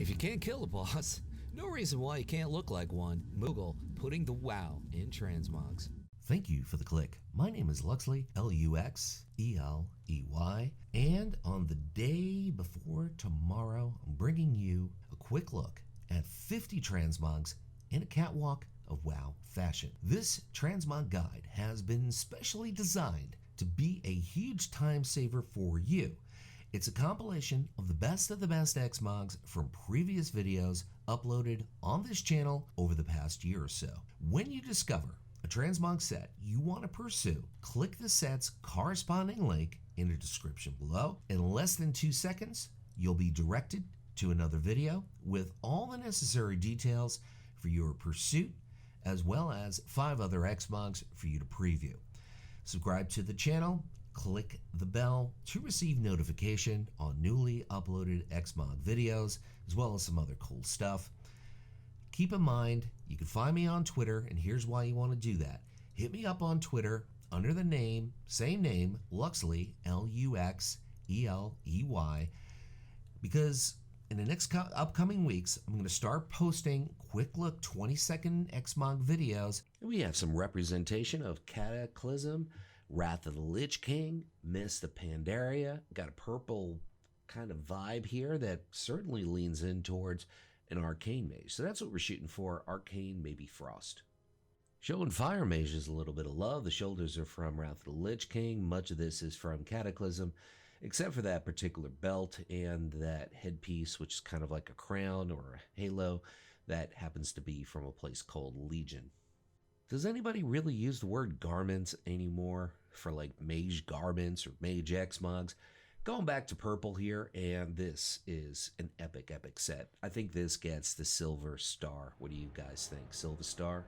If you can't kill a boss, no reason why you can't look like one. Moogle, putting the wow in transmogs. Thank you for the click. My name is Luxeley, Luxeley, and on the day before tomorrow, I'm bringing you a quick look at 50 transmogs in a catwalk of WoW fashion. This transmog guide has been specially designed to be a huge time saver for you. It's a compilation of the best Xmogs from previous videos uploaded on this channel over the past year or so. When you discover a transmog set you want to pursue, click the set's corresponding link in the description below. In less than 2 seconds, you'll be directed to another video with all the necessary details for your pursuit, as well as 5 other Xmogs for you to preview. Subscribe to the channel, click the bell to receive notification on newly uploaded Xmog videos, as well as some other cool stuff. Keep in mind, you can find me on Twitter, and here's why you want to do that. Hit me up on Twitter under the same name, Luxeley, Luxeley, because in the next upcoming weeks, I'm going to start posting quick look 20-second Xmog videos. And we have some representation of Cataclysm, Wrath of the Lich King, Mist of Pandaria. Got a purple kind of vibe here that certainly leans in towards an arcane mage. So that's what we're shooting for, arcane, maybe frost. Showing fire mages a little bit of love. The shoulders are from Wrath of the Lich King. Much of this is from Cataclysm, except for that particular belt and that headpiece, which is kind of like a crown or a halo that happens to be from a place called Legion. Does anybody really use the word garments anymore for like mage garments or mage Xmogs? Going back to purple here, and this is an epic set. I think this gets the silver star. What do you guys think? Silver star?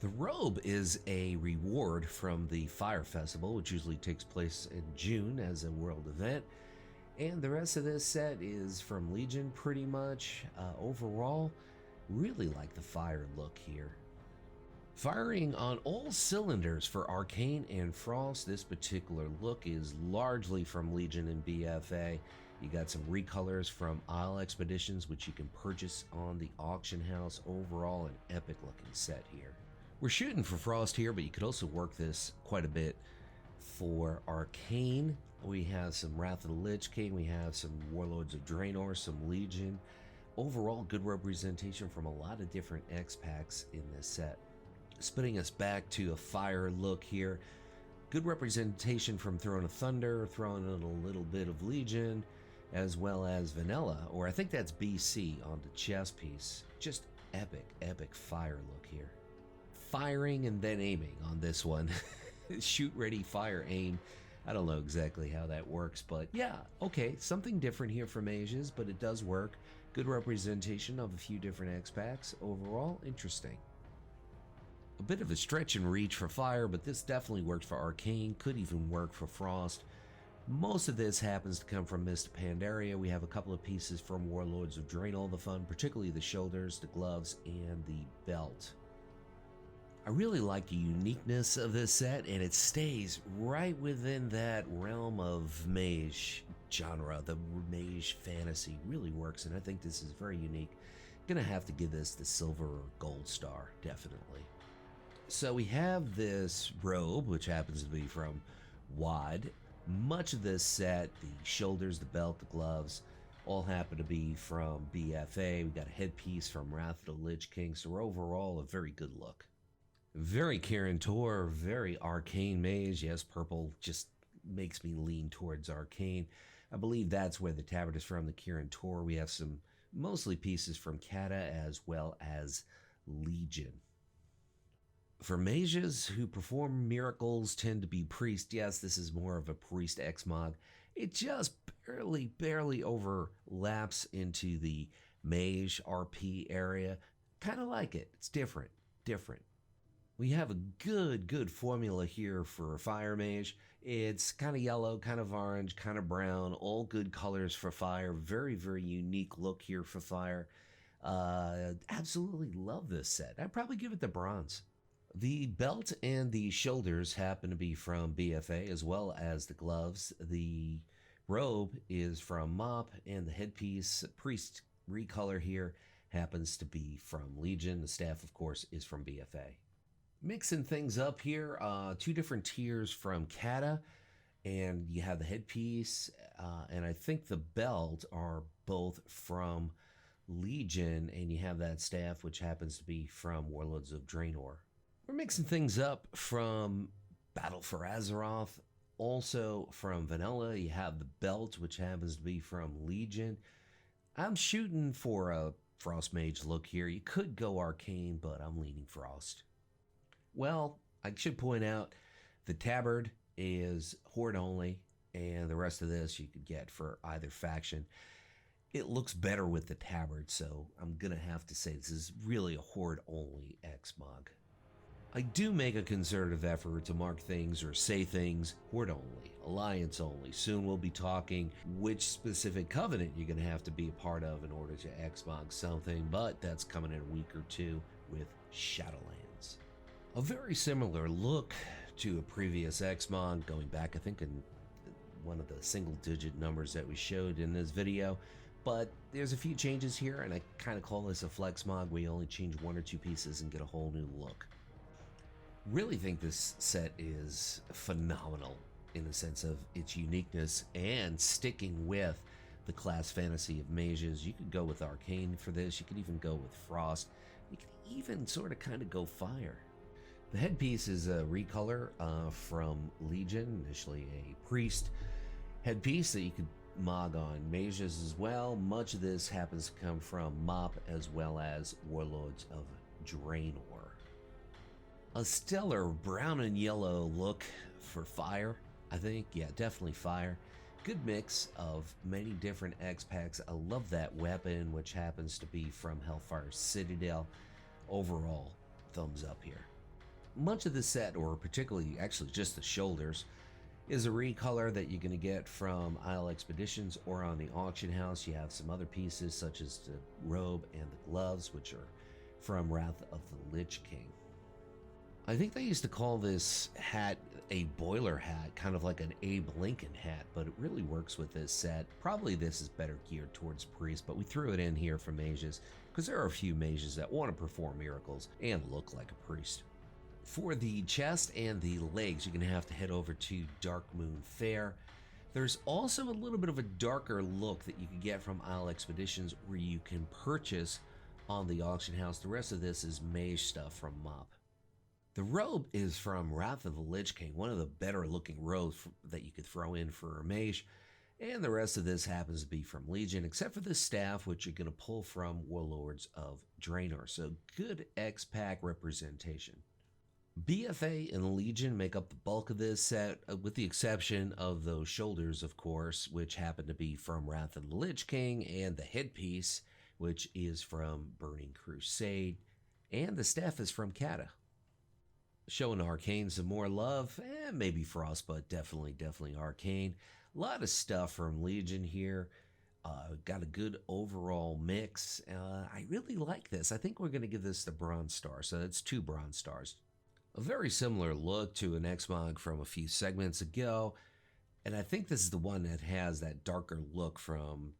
The robe is a reward from the Fire Festival, which usually takes place in June as a world event. And the rest of this set is from Legion pretty much. Overall, really like the fire look here. Firing on all cylinders for Arcane and Frost, this particular look is largely from Legion and BFA. You got some recolors from Isle Expeditions, which you can purchase on the auction house. Overall, an epic looking set here. We're shooting for Frost here, but you could also work this quite a bit for Arcane. We have some Wrath of the Lich King, we have some Warlords of Draenor, some Legion. Overall, good representation from a lot of different xpacs in this set. Spinning us back to a fire look here. Good representation from Throne of Thunder, throwing in a little bit of Legion, as well as Vanilla, or I think that's BC on the chest piece. Just epic fire look here. Firing and then aiming on this one. Shoot, ready, fire, aim. I don't know exactly how that works, but yeah, okay, something different here for mages, but it does work. Good representation of a few different xpacks. Overall, interesting. A bit of a stretch and reach for fire, but this definitely works for Arcane, could even work for Frost. Most of this happens to come from Mist of Pandaria. We have a couple of pieces from Warlords of Draenor, the fun, particularly the shoulders, the gloves, and the belt. I really like the uniqueness of this set, and it stays right within that realm of mage genre. The mage fantasy really works, and I think this is very unique. Gonna have to give this the silver or gold star, definitely. So we have this robe, which happens to be from WoD. Much of this set, the shoulders, the belt, the gloves, all happen to be from BFA. We got a headpiece from Wrath of the Lich King, so overall a very good look. Very Kirin Tor, very arcane mage. Yes, purple just makes me lean towards arcane. I believe that's where the tabard is from, the Kirin Tor. We have some mostly pieces from Cata as well as Legion. For mages who perform miracles tend to be priest. Yes, this is more of a priest Xmog. It just barely overlaps into the mage RP area. Kind of like it. It's different. We have a good formula here for a fire mage. It's kind of yellow, kind of orange, kind of brown, all good colors for fire. Very unique look here for fire. Absolutely love this set. I'd probably give it the bronze. The belt and the shoulders happen to be from BFA, as well as the gloves. The robe is from Mop, and the headpiece, priest recolor here happens to be from Legion. The staff, of course, is from BFA. Mixing things up here, 2 different tiers from Cata, and you have the headpiece, and I think the belt are both from Legion, and you have that staff, which happens to be from Warlords of Draenor. We're mixing things up from Battle for Azeroth. Also from Vanilla, you have the belt, which happens to be from Legion. I'm shooting for a Frost Mage look here. You could go Arcane, but I'm leaning Frost. Well, I should point out the tabard is Horde only, and the rest of this you could get for either faction. It looks better with the tabard, so I'm going to have to say this is really a Horde only Xmog. I do make a concerted effort to mark things or say things Horde only, Alliance only. Soon we'll be talking which specific covenant you're going to have to be a part of in order to Xmog something, but that's coming in a week or 2 with Shadowlands. A very similar look to a previous Xmog, going back I think in one of the single-digit numbers that we showed in this video, but there's a few changes here, and I kind of call this a flex mod where you only change 1 or 2 pieces and get a whole new look. Really think this set is phenomenal in the sense of its uniqueness and sticking with the class fantasy of mages. You could go with Arcane for this, you could even go with Frost, you could even sort of kind of go Fire. The headpiece is a recolor from Legion, initially a priest headpiece that you could Mog on mages as well. Much of this happens to come from MOP as well as Warlords of Draenor. A stellar brown and yellow look for Fire, I think. Yeah, definitely Fire. Good mix of many different xpacs. I love that weapon, which happens to be from Hellfire Citadel. Overall, thumbs up here. Much of the set, or particularly actually just the shoulders, is a recolor that you're going to get from Isle Expeditions or on the auction house. You have some other pieces such as the robe and the gloves, which are from Wrath of the Lich King. I think they used to call this hat a boiler hat, kind of like an Abe Lincoln hat, but it really works with this set. Probably this is better geared towards priests, but we threw it in here for mages because there are a few mages that want to perform miracles and look like a priest. For the chest and the legs, you're going to have to head over to Dark Moon Fair. There's also a little bit of a darker look that you can get from Isle Expeditions where you can purchase on the auction house. The rest of this is mage stuff from MOP. The robe is from Wrath of the Lich King, one of the better looking robes that you could throw in for a mage. And the rest of this happens to be from Legion, except for this staff, which you're going to pull from Warlords of Draenor. So good X-Pac representation. BFA and Legion make up the bulk of this set, with the exception of those shoulders, of course, which happen to be from Wrath of the Lich King, and the headpiece, which is from Burning Crusade, and the staff is from Cata. Showing Arcane some more love, maybe Frost, but definitely Arcane. A lot of stuff from Legion here. Got a good overall mix. I really like this. I think we're going to give this the Bronze Star, so that's 2 Bronze Stars. A very similar look to an Xmog from a few segments ago, and I think this is the one that has that darker look from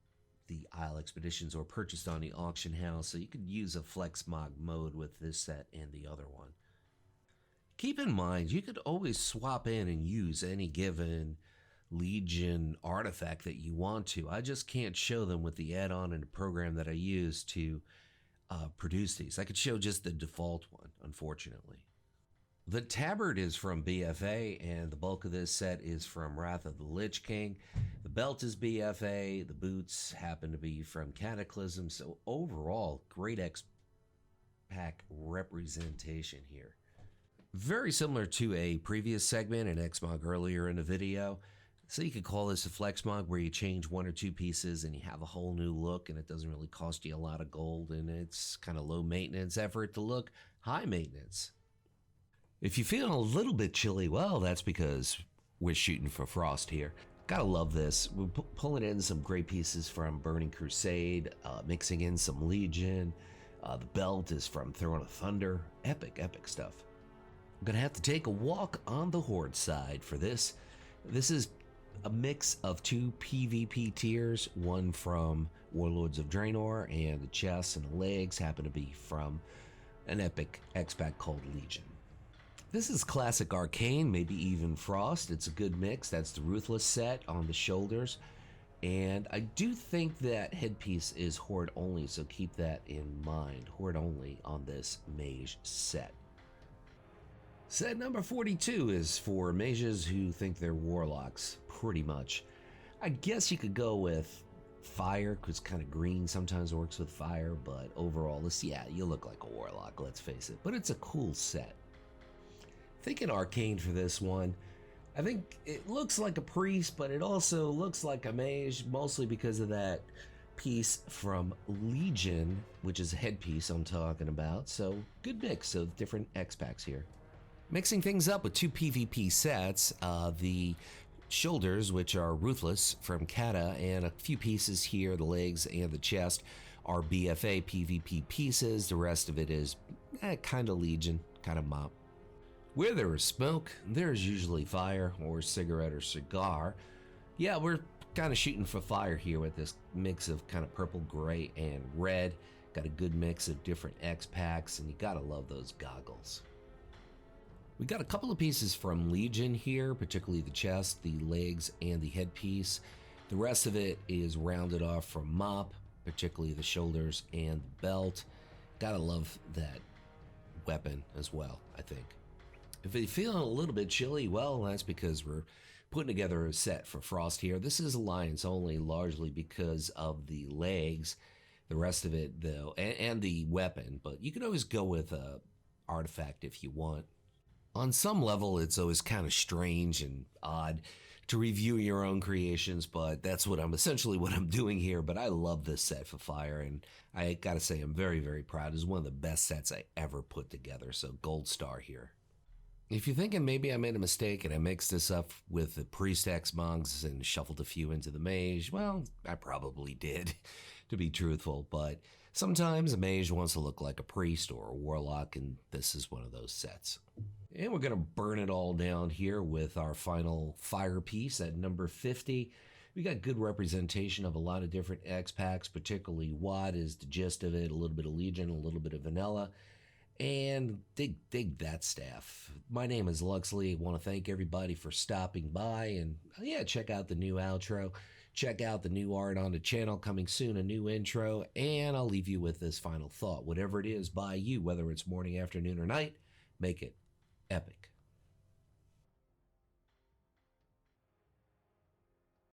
the Isle Expeditions or purchased on the auction house, so you could use a Flex Mog mode with this set and the other one. Keep in mind, you could always swap in and use any given Legion artifact that you want to. I just can't show them with the add-on and the program that I use to produce these. I could show just the default one, unfortunately. The tabard is from BFA, and the bulk of this set is from Wrath of the Lich King. The belt is BFA, the boots happen to be from Cataclysm, so overall, great X-Pac representation here. Very similar to a previous segment in Xmog earlier in the video. So you could call this a flex mod where you change 1 or 2 pieces and you have a whole new look, and it doesn't really cost you a lot of gold, and it's kind of low maintenance effort to look high maintenance. If you're feeling a little bit chilly, well, that's because we're shooting for Frost here. Gotta love this. We're pulling in some great pieces from Burning Crusade, mixing in some Legion. The belt is from Throne of Thunder. Epic stuff. I'm gonna have to take a walk on the Horde side for this. This is a mix of two PvP tiers, one from Warlords of Draenor, and the chests and the legs happen to be from an epic xpac called Legion. This is classic Arcane, maybe even Frost. It's a good mix. That's the Ruthless set on the shoulders. And I do think that headpiece is Horde only, so keep that in mind. Horde only on this Mage set. Set number 42 is for mages who think they're warlocks, pretty much. I guess you could go with fire, because kind of green sometimes works with fire, but overall, yeah, you look like a warlock, let's face it. But it's a cool set. Thinking Arcane for this one. I think it looks like a priest, but it also looks like a mage, mostly because of that piece from Legion, which is a headpiece I'm talking about. So good mix of different xpacs here. Mixing things up with two PvP sets, the shoulders, which are Ruthless from Cata, and a few pieces here, the legs and the chest, are BFA PvP pieces. The rest of it is kind of Legion, kind of mop. Where there is smoke, there's usually fire, or cigarette or cigar. Yeah, we're kind of shooting for fire here with this mix of kind of purple, gray, and red. Got a good mix of different xpacs, and you gotta love those goggles. We got a couple of pieces from Legion here, particularly the chest, the legs, and the headpiece. The rest of it is rounded off from mop, particularly the shoulders and the belt. Gotta love that weapon as well, I think. If you're feeling a little bit chilly, well, that's because we're putting together a set for Frost here. This is Alliance only, largely because of the legs. The rest of it, though, and the weapon, but you can always go with a artifact if you want. On some level, it's always kind of strange and odd to review your own creations, but that's what I'm doing here. But I love this set for Fire, and I gotta say I'm very, very proud. It's one of the best sets I ever put together, so gold star here. If you're thinking maybe I made a mistake and I mixed this up with the Priest Xmogs and shuffled a few into the Mage, well, I probably did, to be truthful, but sometimes a Mage wants to look like a Priest or a Warlock, and this is one of those sets. And we're going to burn it all down here with our final fire piece at number 50. We got good representation of a lot of different xpacs, particularly WoD is the gist of it, a little bit of Legion, a little bit of Vanilla, and dig that staff. My name is Luxeley. I want to thank everybody for stopping by, and yeah, check out the new outro. Check out the new art on the channel coming soon, a new intro, and I'll leave you with this final thought. Whatever it is by you, whether it's morning, afternoon, or night, make it epic.